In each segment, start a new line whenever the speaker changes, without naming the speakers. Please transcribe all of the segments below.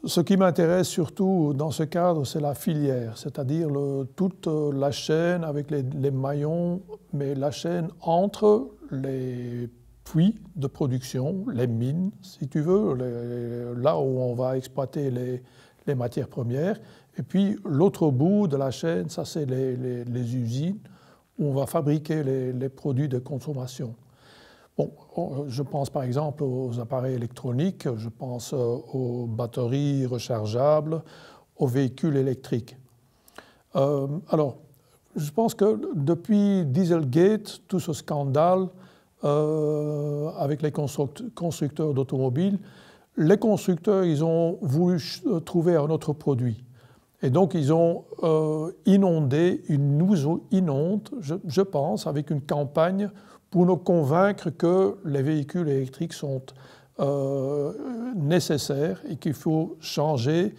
ce qui m'intéresse surtout dans ce cadre, c'est la filière, c'est-à-dire toute la chaîne avec les maillons, mais la chaîne entre les puits de production, les mines, si tu veux, là où on va exploiter les matières premières. Et puis l'autre bout de la chaîne, ça c'est les usines où on va fabriquer les produits de consommation. Bon, je pense par exemple aux appareils électroniques, je pense aux batteries rechargeables, aux véhicules électriques. Alors, je pense que depuis Dieselgate, tout ce scandale avec les constructeurs d'automobiles, les constructeurs, ils ont voulu trouver un autre produit. Et donc, ils ont ils nous inondent, je pense, avec une campagne pour nous convaincre que les véhicules électriques sont nécessaires et qu'il faut changer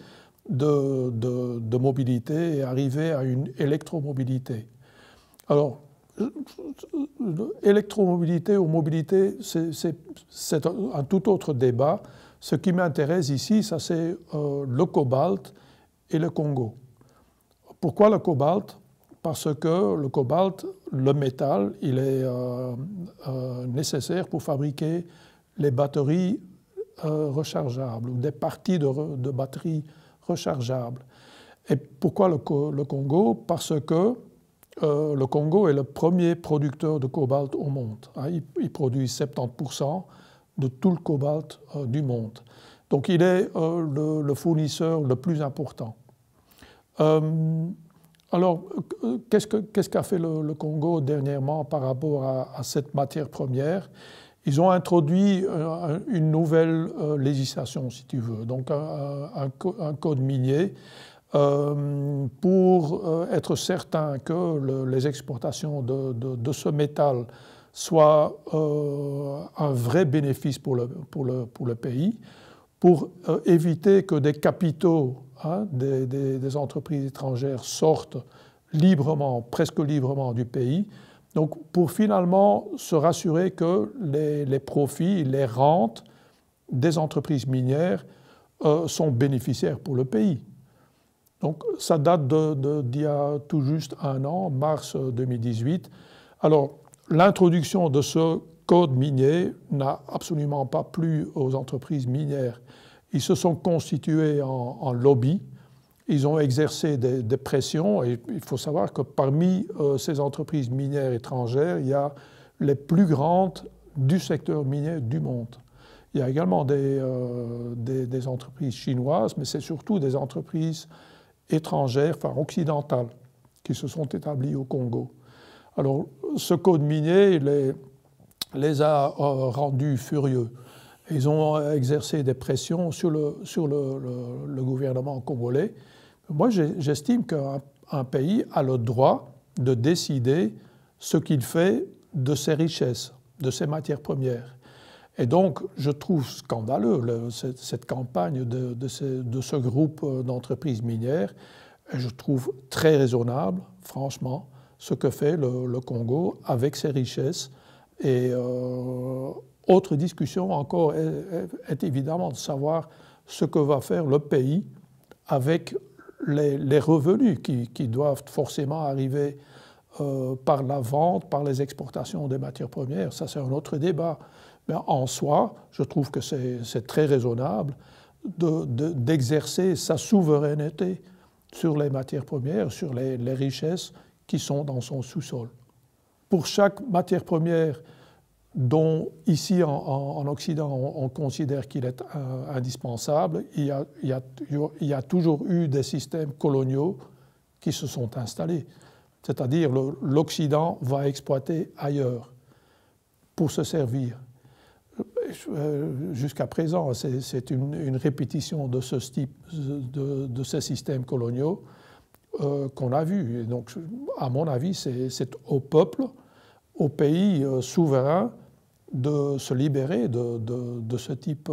de mobilité et arriver à une électromobilité. Alors, électromobilité ou mobilité, c'est un tout autre débat. Ce qui m'intéresse ici, ça c'est le cobalt et le Congo. Pourquoi le cobalt? Parce que le cobalt, le métal, il est nécessaire pour fabriquer les batteries rechargeables ou des parties de batteries rechargeables. Et pourquoi le Congo? Parce que le Congo est le premier producteur de cobalt au monde. Il produit 70% de tout le cobalt du monde. Donc il est le fournisseur le plus important. Alors, qu'est-ce qu'a fait le Congo dernièrement par rapport à cette matière première? Ils ont introduit une nouvelle législation, si tu veux, donc un code minier pour être certain que les exportations de ce métal soient un vrai bénéfice pour le pays, pour éviter que des capitaux des entreprises étrangères sortent librement, presque librement du pays. Donc pour finalement se rassurer que les profits, les rentes des entreprises minières sont bénéficiaires pour le pays. Donc ça date d'il y a tout juste un an, mars 2018. Alors l'introduction de ce code minier n'a absolument pas plu aux entreprises minières. Ils se sont constitués en lobby, ils ont exercé des pressions et il faut savoir que parmi ces entreprises minières étrangères, il y a les plus grandes du secteur minier du monde. Il y a également des entreprises chinoises, mais c'est surtout des entreprises étrangères, enfin occidentales, qui se sont établies au Congo. Alors ce code minier les a rendus furieux. Ils ont exercé des pressions sur le gouvernement congolais. Moi, j'estime qu'un pays a le droit de décider ce qu'il fait de ses richesses, de ses matières premières. Et donc, je trouve scandaleux cette campagne de ce groupe d'entreprises minières. Et je trouve très raisonnable, franchement, ce que fait le Congo avec ses richesses. Et autre discussion encore est évidemment de savoir ce que va faire le pays avec les revenus qui doivent forcément arriver par la vente, par les exportations des matières premières. Ça, c'est un autre débat. Mais en soi, je trouve que c'est très raisonnable d'exercer sa souveraineté sur les matières premières, sur les richesses qui sont dans son sous-sol. Pour chaque matière première dont ici en Occident on considère qu'il est indispensable, il y a toujours eu des systèmes coloniaux qui se sont installés. C'est-à-dire l'Occident va exploiter ailleurs pour se servir. Jusqu'à présent, c'est une répétition de ce type, de ces systèmes coloniaux qu'on a vus. Et donc, à mon avis, c'est au peuple, au pays souverain de se libérer de ce type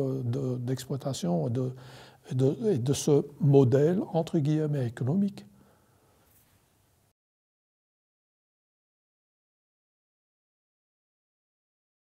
d'exploitation et de ce modèle, entre guillemets, économique.